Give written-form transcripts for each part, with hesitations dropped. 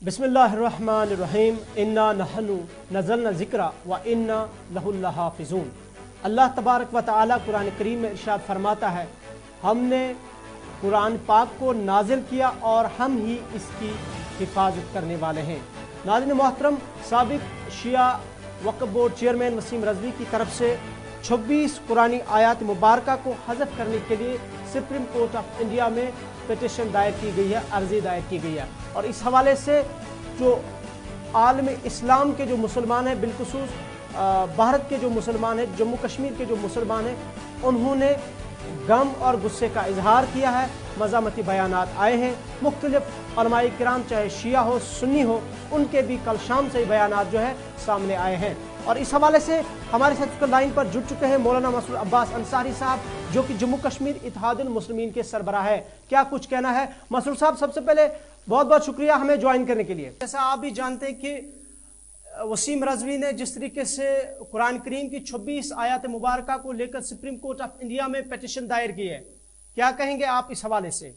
بسم اللہ الرحمن الرحیم انا نحن نزلنا ذکر و انا لہ لحافظون۔ اللہ تبارک و تعالی قرآن کریم میں ارشاد فرماتا ہے، ہم نے قرآن پاک کو نازل کیا اور ہم ہی اس کی حفاظت کرنے والے ہیں۔ ناظرین محترم، سابق شیعہ وقف بورڈ چیئرمین وسیم رضوی کی طرف سے 26 قرآنی آیات مبارکہ کو حذف کرنے کے لیے سپریم کورٹ آف انڈیا میں پٹیشن دائر کی گئی ہے، عرضی دائر کی گئی ہے، اور اس حوالے سے جو عالم اسلام کے جو مسلمان ہیں، بالخصوص بھارت کے جو مسلمان ہیں، جموں کشمیر کے جو مسلمان ہیں، انہوں نے غم اور غصے کا اظہار کیا ہے۔ مزاحمتی بیانات آئے ہیں، مختلف علماء کرام چاہے شیعہ ہو سنی ہو، ان کے بھی کل شام سے بیانات جو ہے سامنے آئے ہیں، اور اس حوالے سے ہمارے ساتھ لائن پر جڑ چکے ہیں مولانا مسعود عباس انصاری صاحب، جو کہ جموں کشمیر اتحاد المسلمین کے سربراہ ہے۔ کیا کچھ کہنا ہے مسعود صاحب؟ سب سے پہلے بہت بہت شکریہ ہمیں جوائن کرنے کے لیے۔ جیسا آپ بھی جانتے ہیں کہ وسیم رضوی نے جس طریقے سے قرآن کریم کی 26 آیات مبارکہ کو لے کر سپریم کورٹ آف انڈیا میں پیٹیشن دائر کی ہے، کیا کہیں گے آپ اس حوالے سے؟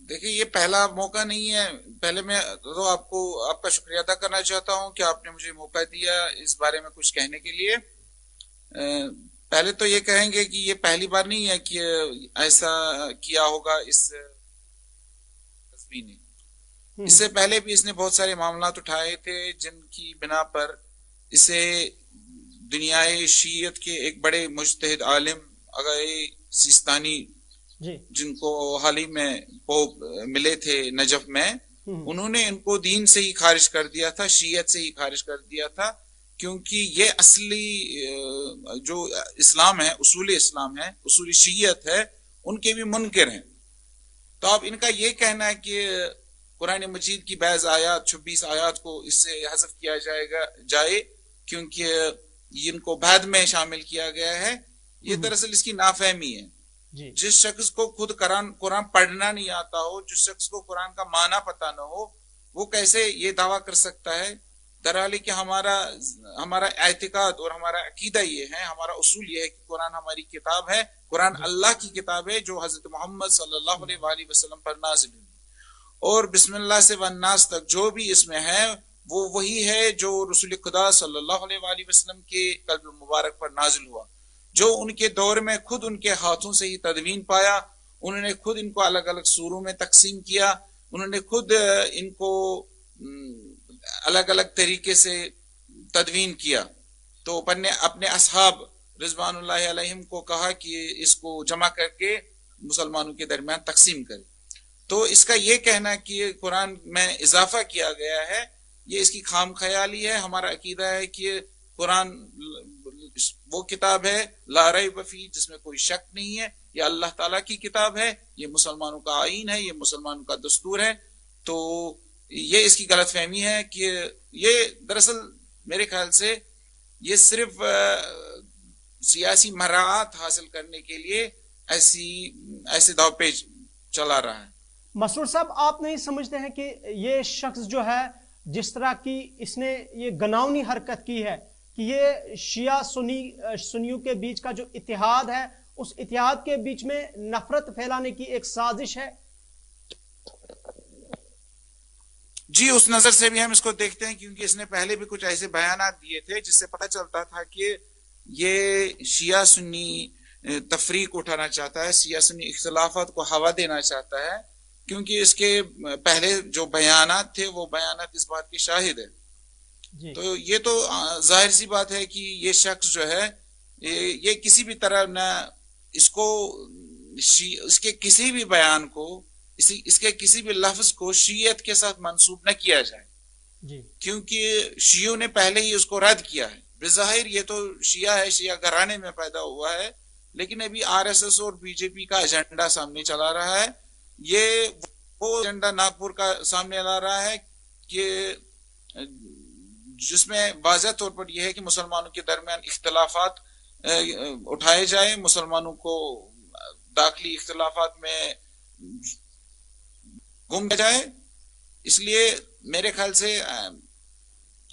دیکھیں، یہ پہلا موقع نہیں ہے۔ پہلے میں تو آپ کا شکریہ ادا کرنا چاہتا ہوں کہ آپ نے مجھے موقع دیا اس بارے میں کچھ کہنے کے لیے۔ پہلے تو یہ کہیں گے کہ یہ پہلی بار نہیں ہے کہ ایسا کیا ہوگا اس نے۔ اس سے پہلے بھی اس نے بہت سارے معاملات اٹھائے تھے جن کی بنا پر اسے دنیائے شیعت کے ایک بڑے مجتہد عالم آغای سیستانی، جن کو حال ہی میں پوپ ملے تھے نجف میں، انہوں نے ان کو دین سے ہی خارج کر دیا تھا، شیعت سے ہی خارج کر دیا تھا، کیونکہ یہ اصلی جو اسلام ہے، اصول اسلام ہے، اصول شیعت ہے، ان کے بھی منکر ہیں۔ تو اب ان کا یہ کہنا ہے کہ قرآن مجید کی بعض آیات 26 آیات کو اس سے حذف کیا جائے کیونکہ ان کو بعد میں شامل کیا گیا ہے، یہ دراصل اس کی نافہمی ہے۔ جس شخص کو خود قرآن پڑھنا نہیں آتا ہو، جس شخص کو قرآن کا معنی پتہ نہ ہو، وہ کیسے یہ دعویٰ کر سکتا ہے؟ درحالی کہ ہمارا اعتقاد اور ہمارا عقیدہ یہ ہے، ہمارا اصول یہ ہے کہ قرآن ہماری کتاب ہے، قرآن اللہ کی کتاب ہے جو حضرت محمد صلی اللہ علیہ وآلہ وسلم پر نازل ہوئی، اور بسم اللہ سے والناس تک جو بھی اس میں ہے وہ وہی ہے جو رسول خدا صلی اللہ علیہ وآلہ وسلم کے قلب مبارک پر نازل ہوا، جو ان کے دور میں خود ان کے ہاتھوں سے ہی تدوین پایا، انہوں نے خود ان کو الگ الگ سوروں میں تقسیم کیا، انہوں نے خود ان کو الگ الگ طریقے سے تدوین کیا، تو اپنے اصحاب رضوان اللہ علیہم کو کہا کہ اس کو جمع کر کے مسلمانوں کے درمیان تقسیم کرے۔ تو اس کا یہ کہنا کہ قرآن میں اضافہ کیا گیا ہے، یہ اس کی خام خیالی ہے۔ ہمارا عقیدہ ہے کہ قرآن وہ کتاب ہے لا ریب فیہ، جس میں کوئی شک نہیں ہے، یہ اللہ تعالیٰ کی کتاب ہے، یہ مسلمانوں کا آئین ہے، یہ مسلمانوں کا دستور ہے۔ تو یہ اس کی غلط فہمی ہے کہ یہ دراصل میرے خیال سے یہ صرف سیاسی مراعات حاصل کرنے کے لیے ایسے داؤ پیچ چلا رہا ہے۔ مسعود صاحب، آپ نہیں سمجھتے ہیں کہ یہ شخص جو ہے، جس طرح کی اس نے یہ گناؤنی حرکت کی ہے کہ یہ شیعہ سنیوں کے بیچ کا جو اتحاد ہے، اس اتحاد کے بیچ میں نفرت پھیلانے کی ایک سازش ہے؟ جی، اس نظر سے بھی ہم اس کو دیکھتے ہیں، کیونکہ اس نے پہلے بھی کچھ ایسے بیانات دیے تھے جس سے پتہ چلتا تھا کہ یہ شیعہ سنی تفریق اٹھانا چاہتا ہے، شیعہ سنی اختلافات کو ہوا دینا چاہتا ہے، کیونکہ اس کے پہلے جو بیانات تھے وہ بیانات اس بات کی شاہد ہے۔ تو یہ تو ظاہر سی بات ہے کہ یہ شخص جو ہے یہ کسی بھی طرح نہ اس کے کسی بھی بیان کو، اس کے کسی بھی لفظ کو شیعت کے ساتھ منسوب نہ کیا جائے، کیونکہ شیعوں نے پہلے ہی اس کو رد کیا ہے۔ بظاہر یہ تو شیعہ ہے، شیعہ گھرانے میں پیدا ہوا ہے، لیکن ابھی RSS اور BJP کا ایجنڈا سامنے چلا رہا ہے۔ یہ وہ ایجنڈا ناگپور کا سامنے لا رہا ہے کہ جس میں واضح طور پر یہ ہے کہ مسلمانوں کے درمیان اختلافات اٹھائے جائیں، مسلمانوں کو داخلی اختلافات میں گم جائے۔ اس لیے میرے خیال سے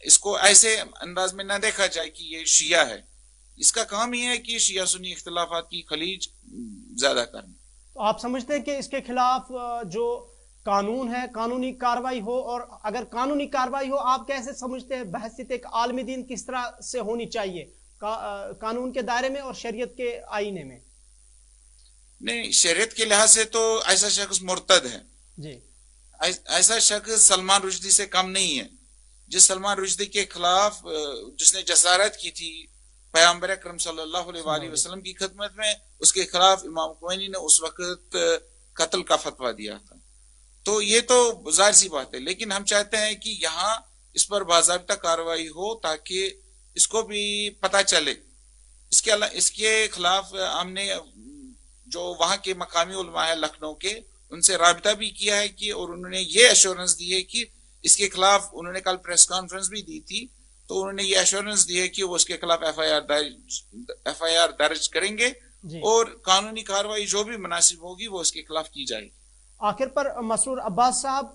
اس کو ایسے انداز میں نہ دیکھا جائے کہ یہ شیعہ ہے، اس کا کام ہی ہے کہ شیعہ سنی اختلافات کی خلیج زیادہ کرنا۔ تو آپ سمجھتے ہیں کہ اس کے خلاف جو قانون ہے, قانونی کاروائی ہو, اور اگر قانونی کاروائی ہو آپ کیسے سمجھتے ہیں بحیثیت ایک عالم دین کس طرح سے ہونی چاہیے قانون کے دائرے میں اور شریعت کے آئینے میں؟ نہیں, شریعت کے لحاظ سے تو ایسا شخص مرتد ہے. جی, ایسا شخص سلمان رشدی سے کم نہیں ہے. جس سلمان رشدی کے خلاف جس نے جسارت کی تھی پیغمبر اکرم صلی اللہ علیہ وآلہ وسلم کی خدمت میں, اس کے خلاف امام خمینی نے اس وقت قتل کا فتویٰ دیا تھا. تو یہ تو ظاہر سی بات ہے, لیکن ہم چاہتے ہیں کہ یہاں اس پر باضابطہ کاروائی ہو تاکہ اس کو بھی پتہ چلے. اس کے خلاف ہم نے جو وہاں کے مقامی علماء ہیں لکھنؤ کے, ان سے رابطہ بھی کیا ہے کہ, اور انہوں نے یہ ایشورنس دی ہے کہ اس کے خلاف, انہوں نے کل پریس کانفرنس بھی دی تھی, تو انہوں نے یہ ایشورنس دی ہے کہ وہ اس کے خلاف ایف آئی آر درج کریں گے اور قانونی کاروائی جو بھی مناسب ہوگی وہ اس کے خلاف کی جائے گی. آخر پر مسرور عباس صاحب,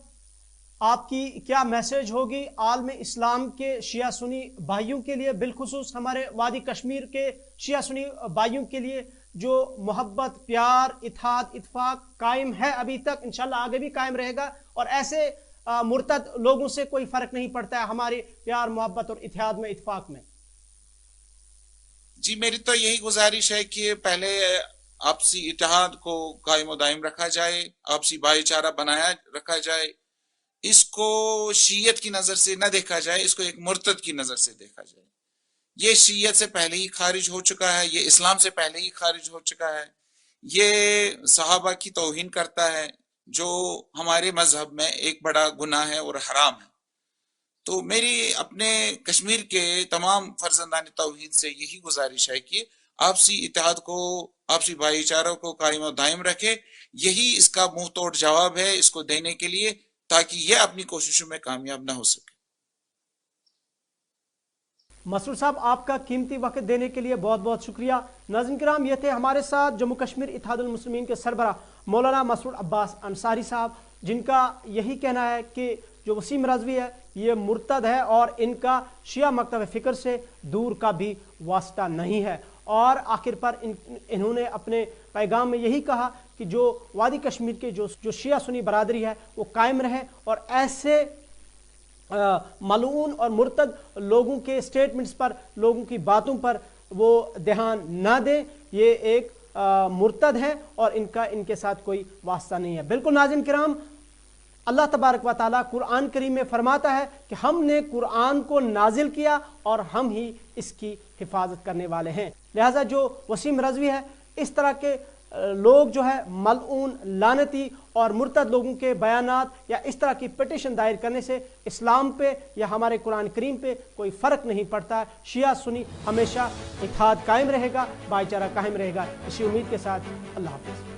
آپ کی کیا میسج ہوگی عالم اسلام کے شیعہ سنی بھائیوں کے لیے, بالخصوص ہمارے وادی کشمیر کے شیعہ سنی بھائیوں کے لیے جو محبت, پیار, اتحاد, اتفاق قائم ہے ابھی تک, انشاءاللہ آگے بھی قائم رہے گا, اور ایسے مرتد لوگوں سے کوئی فرق نہیں پڑتا ہے ہماری پیار, محبت اور اتحاد میں, اتفاق میں؟ جی, میری تو یہی گزارش ہے کہ پہلے آپسی اتحاد کو قائم و دائم رکھا جائے, آپسی بھائی چارہ بنایا رکھا جائے. اس کو شیعت کی نظر سے نہ دیکھا جائے, اس کو ایک مرتد کی نظر سے دیکھا جائے. یہ شیعت سے پہلے ہی خارج ہو چکا ہے, یہ اسلام سے پہلے ہی خارج ہو چکا ہے, یہ صحابہ کی توہین کرتا ہے جو ہمارے مذہب میں ایک بڑا گناہ ہے اور حرام ہے. تو میری اپنے کشمیر کے تمام فرزندان توحید سے یہی گزارش ہے کہ آپسی اتحاد کو, آپسی بھائی چاروں کو قائم و دائم رکھے. یہی اس کا منہ توڑ جواب ہے اس کو دینے کے لیے, تاکہ یہ اپنی کوششوں میں کامیاب نہ ہو سکے. مسرور صاحب, آپ کا قیمتی وقت دینے کے لیے بہت بہت شکریہ. ناظرین کرام, یہ تھے ہمارے ساتھ جموں کشمیر اتحاد المسلمین کے سربراہ مولانا مسرور عباس انصاری صاحب, جن کا یہی کہنا ہے کہ جو وسیم رضوی ہے یہ مرتد ہے اور ان کا شیعہ مکتب فکر سے دور کا بھی واسطہ نہیں ہے. اور آخر پر انہوں نے اپنے پیغام میں یہی کہا کہ جو وادی کشمیر کے جو شیعہ سنی برادری ہے وہ قائم رہے, اور ایسے ملعون اور مرتد لوگوں کے سٹیٹمنٹس پر, لوگوں کی باتوں پر وہ دھیان نہ دیں. یہ ایک مرتد ہے اور ان کے ساتھ کوئی واسطہ نہیں ہے. بالکل ناظرین کرام, اللہ تبارک و تعالیٰ قرآن کریم میں فرماتا ہے کہ ہم نے قرآن کو نازل کیا اور ہم ہی اس کی حفاظت کرنے والے ہیں. لہٰذا جو وسیم رضوی ہے, اس طرح کے لوگ جو ہے ملعون, لعنتی اور مرتد لوگوں کے بیانات یا اس طرح کی پٹیشن دائر کرنے سے اسلام پہ یا ہمارے قرآن کریم پہ کوئی فرق نہیں پڑتا. شیعہ سنی ہمیشہ اتحاد قائم رہے گا, بھائی چارہ قائم رہے گا. اسی امید کے ساتھ اللہ حافظ.